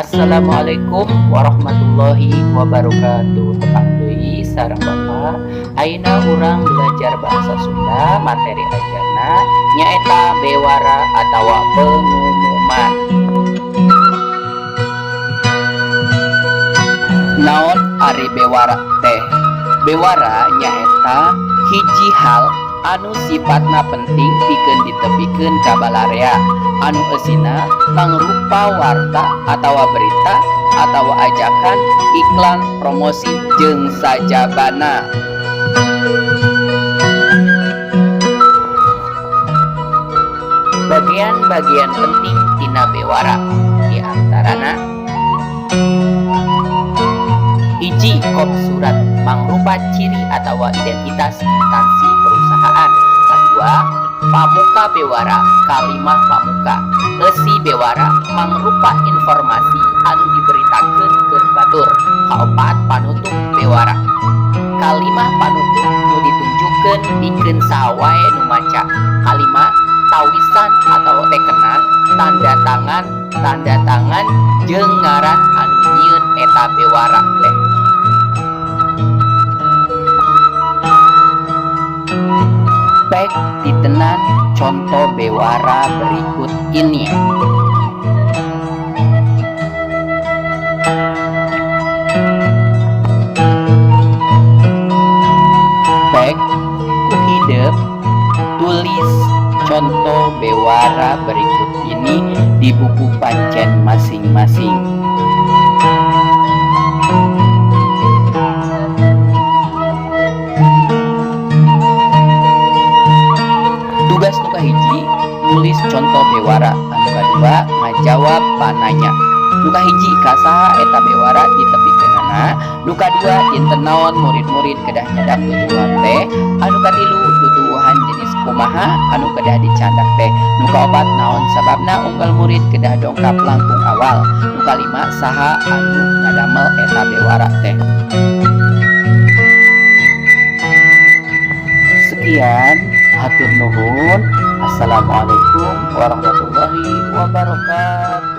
Assalamualaikum warahmatullahi wabarakatuh. Tepak deui sareng Bapak. Ayeuna urang belajar bahasa Sunda, materi ajarna nyaeta bewara atawa pengumuman. Naon ari bewara teh? Bewara nyaeta hiji hal anu sifatna penting pikeun ditepikeun ka balarea, anu eusina mangrupa warta atawa berita atawa ajakan, iklan, promosi jeung sajabana. Bagian-bagian penting tina bewara diantarana: hiji, kop surat mangrupa ciri atawa identitas instansi perusahaan. Kedua, pamuka bewara, kalimah pamuka. Eusi bewara mangrupa informasi anu diberitakeun keur batur. Kaopat, panutup bewara, kalimah panutup nu ditunjukkeun pikeun sawae nu maca. Kalimah tawisan atawa tekenan, tanda tangan jeung ngaran anu nyieun eta bewara teh. Baik, ditenan contoh bewara berikut ini. Baik, ku hidup tulis contoh bewara berikut ini di buku pancen masing-masing. Tugas nu kahiji, nulis contoh bewara. Anu kadua, ngajawab pananya. Nu kahiji, kasaha eta bewara ditepikeunana. Nu kadua, dinten naon murid-murid kedah nyadak tutuhan teh. Anu katilu, tutuhan jenis kumaha anu kedah dicandak teh. Nu kaopat, naon sababna unggal murid kedah dongkap langkung awal. Nu kalima, saha anu ngadamel eta bewara teh. Sekian, hatur nuhun. Assalamualaikum warahmatullahi wabarakatuh.